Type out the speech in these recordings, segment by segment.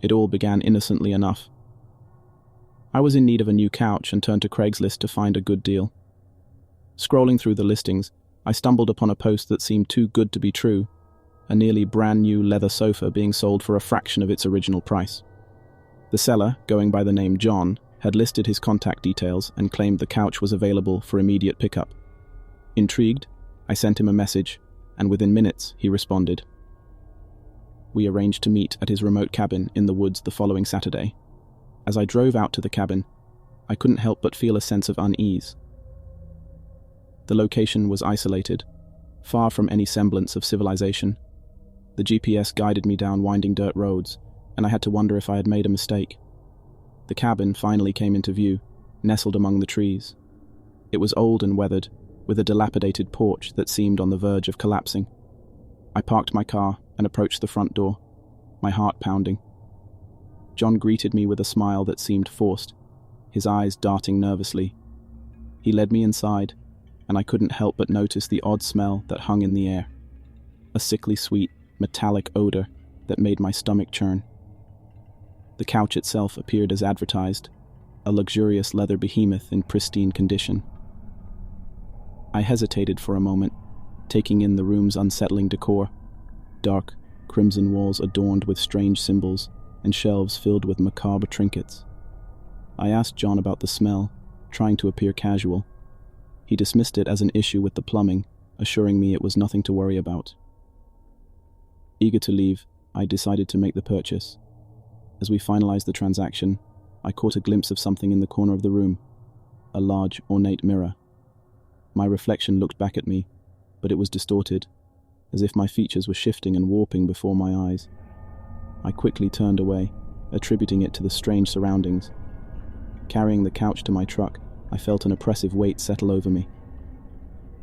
It all began innocently enough. I was in need of a new couch and turned to Craigslist to find a good deal. Scrolling through the listings, I stumbled upon a post that seemed too good to be true, a nearly brand new leather sofa being sold for a fraction of its original price. The seller, going by the name John, had listed his contact details and claimed the couch was available for immediate pickup. Intrigued, I sent him a message, and within minutes he responded. We arranged to meet at his remote cabin in the woods the following Saturday. As I drove out to the cabin, I couldn't help but feel a sense of unease. The location was isolated, far from any semblance of civilization. The GPS guided me down winding dirt roads, and I had to wonder if I had made a mistake. The cabin finally came into view, nestled among the trees. It was old and weathered, with a dilapidated porch that seemed on the verge of collapsing. I parked my car and approached the front door, my heart pounding. John greeted me with a smile that seemed forced, his eyes darting nervously. He led me inside, and I couldn't help but notice the odd smell that hung in the air. A sickly sweet, metallic odor that made my stomach churn. The couch itself appeared as advertised, a luxurious leather behemoth in pristine condition. I hesitated for a moment, taking in the room's unsettling decor. Dark, crimson walls adorned with strange symbols, and shelves filled with macabre trinkets. I asked John about the smell, trying to appear casual. He dismissed it as an issue with the plumbing, assuring me it was nothing to worry about. Eager to leave, I decided to make the purchase. As we finalized the transaction, I caught a glimpse of something in the corner of the room, a large, ornate mirror. My reflection looked back at me, but it was distorted, as if my features were shifting and warping before my eyes. I quickly turned away, attributing it to the strange surroundings. Carrying the couch to my truck, I felt an oppressive weight settle over me.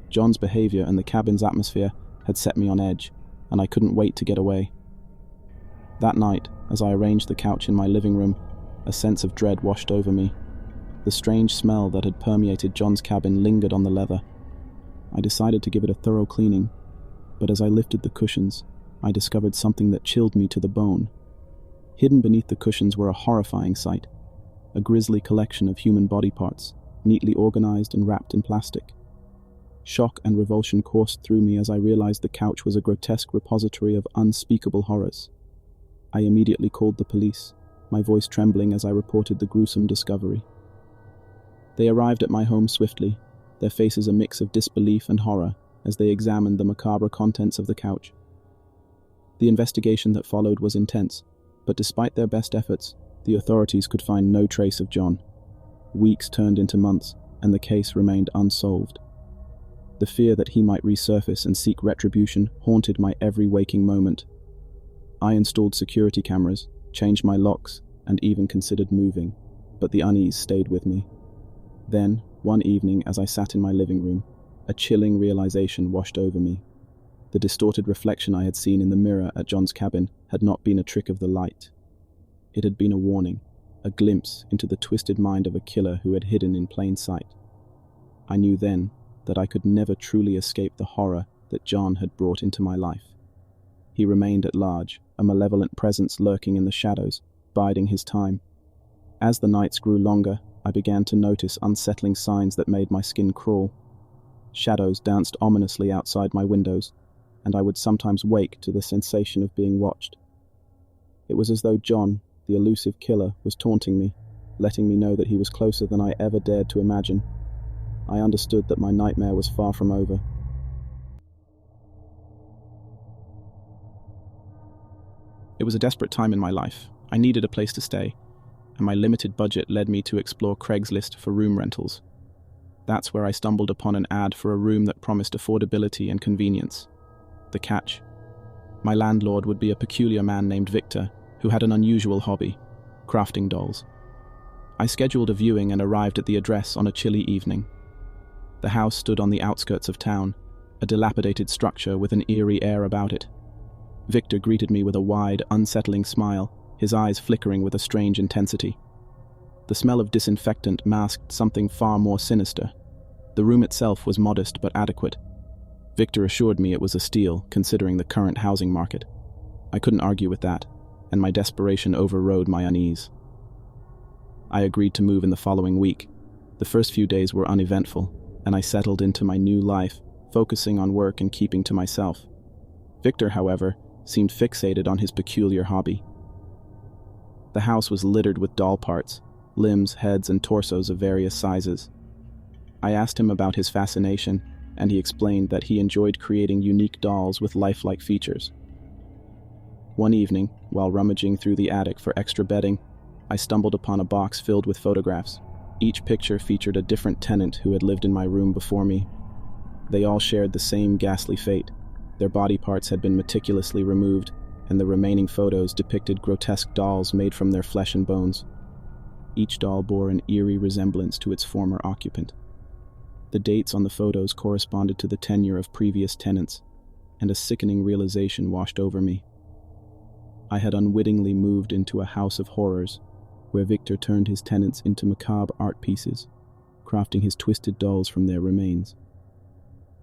John's behavior and the cabin's atmosphere had set me on edge, and I couldn't wait to get away. That night, as I arranged the couch in my living room, a sense of dread washed over me. The strange smell that had permeated John's cabin lingered on the leather. I decided to give it a thorough cleaning, but as I lifted the cushions, I discovered something that chilled me to the bone. Hidden beneath the cushions were a horrifying sight, a grisly collection of human body parts, neatly organized and wrapped in plastic. Shock and revulsion coursed through me as I realized the couch was a grotesque repository of unspeakable horrors. I immediately called the police, my voice trembling as I reported the gruesome discovery. They arrived at my home swiftly, their faces a mix of disbelief and horror as they examined the macabre contents of the couch. The investigation that followed was intense, but despite their best efforts, the authorities could find no trace of John. Weeks turned into months, and the case remained unsolved. The fear that he might resurface and seek retribution haunted my every waking moment. I installed security cameras, changed my locks, and even considered moving, but the unease stayed with me. Then, one evening as I sat in my living room, a chilling realization washed over me. The distorted reflection I had seen in the mirror at John's cabin had not been a trick of the light. It had been a warning, a glimpse into the twisted mind of a killer who had hidden in plain sight. I knew then that I could never truly escape the horror that John had brought into my life. He remained at large, a malevolent presence lurking in the shadows, biding his time. As the nights grew longer, I began to notice unsettling signs that made my skin crawl. Shadows danced ominously outside my windows, and I would sometimes wake to the sensation of being watched. It was as though John, the elusive killer, was taunting me, letting me know that he was closer than I ever dared to imagine. I understood that my nightmare was far from over. It was a desperate time in my life. I needed a place to stay, and my limited budget led me to explore Craigslist for room rentals. That's where I stumbled upon an ad for a room that promised affordability and convenience. The catch: my landlord would be a peculiar man named Victor, who had an unusual hobby: crafting dolls. I scheduled a viewing and arrived at the address on a chilly evening. The house stood on the outskirts of town, a dilapidated structure with an eerie air about it. Victor greeted me with a wide, unsettling smile, his eyes flickering with a strange intensity. The smell of disinfectant masked something far more sinister. The room itself was modest but adequate. Victor assured me it was a steal, considering the current housing market. I couldn't argue with that, and my desperation overrode my unease. I agreed to move in the following week. The first few days were uneventful, and I settled into my new life, focusing on work and keeping to myself. Victor, however, seemed fixated on his peculiar hobby. The house was littered with doll parts, limbs, heads, and torsos of various sizes. I asked him about his fascination, and he explained that he enjoyed creating unique dolls with lifelike features. One evening, while rummaging through the attic for extra bedding, I stumbled upon a box filled with photographs. Each picture featured a different tenant who had lived in my room before me. They all shared the same ghastly fate. Their body parts had been meticulously removed, and the remaining photos depicted grotesque dolls made from their flesh and bones. Each doll bore an eerie resemblance to its former occupant. The dates on the photos corresponded to the tenure of previous tenants, and a sickening realization washed over me. I had unwittingly moved into a house of horrors, where Victor turned his tenants into macabre art pieces, crafting his twisted dolls from their remains.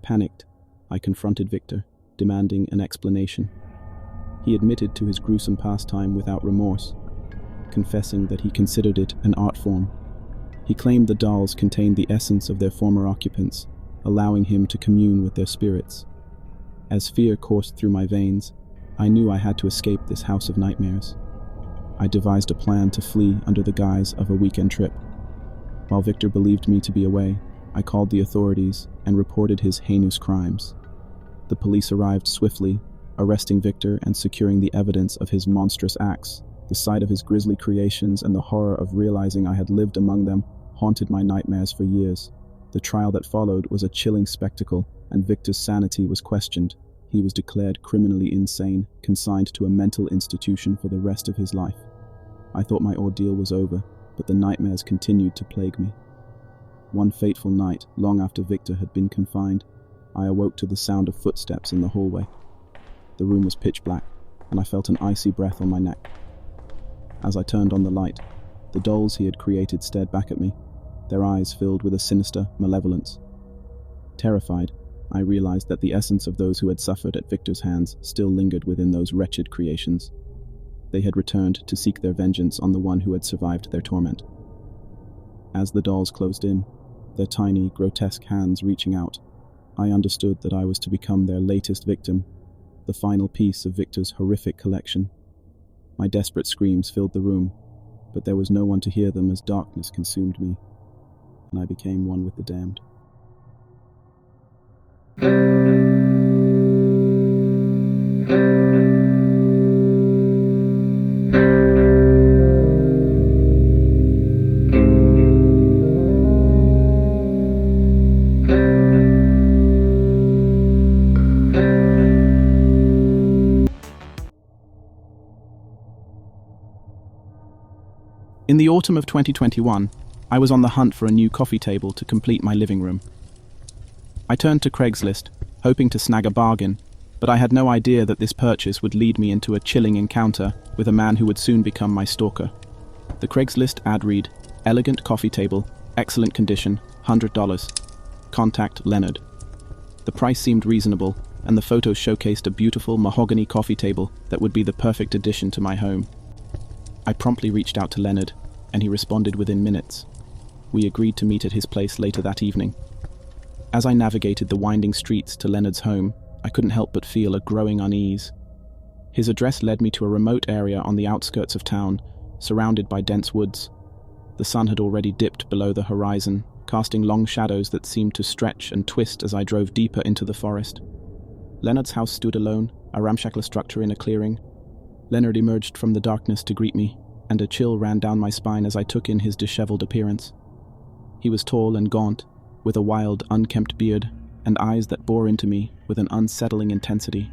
Panicked, I confronted Victor, demanding an explanation. He admitted to his gruesome pastime without remorse, confessing that he considered it an art form. He claimed the dolls contained the essence of their former occupants, allowing him to commune with their spirits. As fear coursed through my veins, I knew I had to escape this house of nightmares. I devised a plan to flee under the guise of a weekend trip. While Victor believed me to be away, I called the authorities and reported his heinous crimes. The police arrived swiftly, arresting Victor and securing the evidence of his monstrous acts. The sight of his grisly creations and the horror of realizing I had lived among them haunted my nightmares for years. The trial that followed was a chilling spectacle, and Victor's sanity was questioned. He was declared criminally insane, consigned to a mental institution for the rest of his life. I thought my ordeal was over, but the nightmares continued to plague me. One fateful night, long after Victor had been confined, I awoke to the sound of footsteps in the hallway. The room was pitch black, and I felt an icy breath on my neck. As I turned on the light, the dolls he had created stared back at me, their eyes filled with a sinister malevolence. Terrified, I realized that the essence of those who had suffered at Victor's hands still lingered within those wretched creations. They had returned to seek their vengeance on the one who had survived their torment. As the dolls closed in, their tiny, grotesque hands reaching out, I understood that I was to become their latest victim, the final piece of Victor's horrific collection. My desperate screams filled the room, but there was no one to hear them as darkness consumed me, and I became one with the damned. In the autumn of 2021, I was on the hunt for a new coffee table to complete my living room. I turned to Craigslist, hoping to snag a bargain, but I had no idea that this purchase would lead me into a chilling encounter with a man who would soon become my stalker. The Craigslist ad read, "Elegant coffee table, excellent condition, $100. Contact Leonard." The price seemed reasonable, and the photos showcased a beautiful mahogany coffee table that would be the perfect addition to my home. I promptly reached out to Leonard, and he responded within minutes. We agreed to meet at his place later that evening. As I navigated the winding streets to Leonard's home, I couldn't help but feel a growing unease. His address led me to a remote area on the outskirts of town, surrounded by dense woods. The sun had already dipped below the horizon, casting long shadows that seemed to stretch and twist as I drove deeper into the forest. Leonard's house stood alone, a ramshackle structure in a clearing. Leonard emerged from the darkness to greet me, and a chill ran down my spine as I took in his disheveled appearance. He was tall and gaunt, with a wild, unkempt beard, and eyes that bore into me with an unsettling intensity.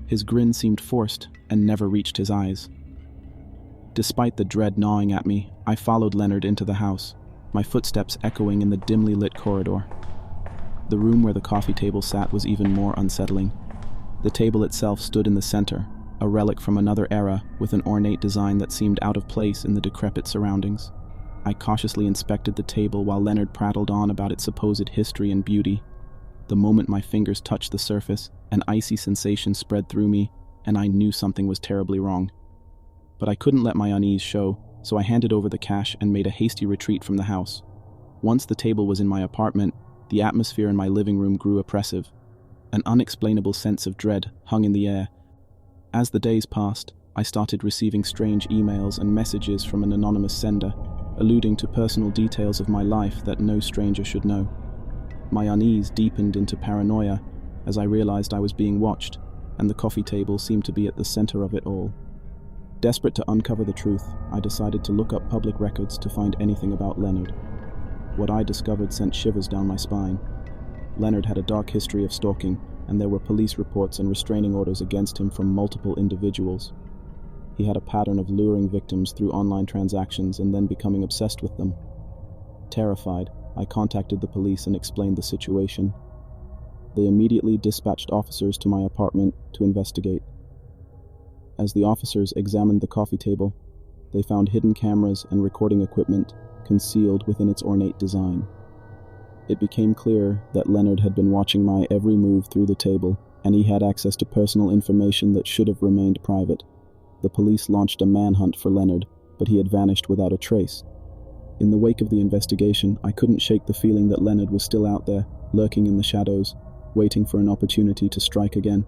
His grin seemed forced and never reached his eyes. Despite the dread gnawing at me, I followed Leonard into the house, my footsteps echoing in the dimly lit corridor. The room where the coffee table sat was even more unsettling. The table itself stood in the center, a relic from another era with an ornate design that seemed out of place in the decrepit surroundings. I cautiously inspected the table while Leonard prattled on about its supposed history and beauty. The moment my fingers touched the surface, an icy sensation spread through me, and I knew something was terribly wrong. But I couldn't let my unease show, so I handed over the cash and made a hasty retreat from the house. Once the table was in my apartment, the atmosphere in my living room grew oppressive. An unexplainable sense of dread hung in the air. As the days passed, I started receiving strange emails and messages from an anonymous sender, alluding to personal details of my life that no stranger should know. My unease deepened into paranoia as I realized I was being watched, and the coffee table seemed to be at the center of it all. Desperate to uncover the truth, I decided to look up public records to find anything about Leonard. What I discovered sent shivers down my spine. Leonard had a dark history of stalking, and there were police reports and restraining orders against him from multiple individuals. He had a pattern of luring victims through online transactions and then becoming obsessed with them. Terrified, I contacted the police and explained the situation. They immediately dispatched officers to my apartment to investigate. As the officers examined the coffee table, they found hidden cameras and recording equipment concealed within its ornate design. It became clear that Leonard had been watching my every move through the table, and he had access to personal information that should have remained private. The police launched a manhunt for Leonard, but he had vanished without a trace. In the wake of the investigation, I couldn't shake the feeling that Leonard was still out there, lurking in the shadows, waiting for an opportunity to strike again.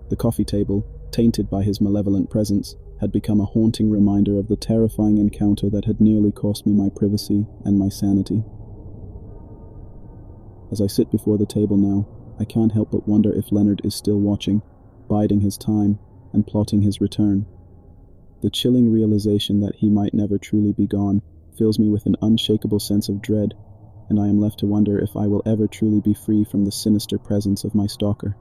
The coffee table, tainted by his malevolent presence, had become a haunting reminder of the terrifying encounter that had nearly cost me my privacy and my sanity. As I sit before the table now, I can't help but wonder if Leonard is still watching, biding his time, and plotting his return. The chilling realization that he might never truly be gone fills me with an unshakable sense of dread, and I am left to wonder if I will ever truly be free from the sinister presence of my stalker.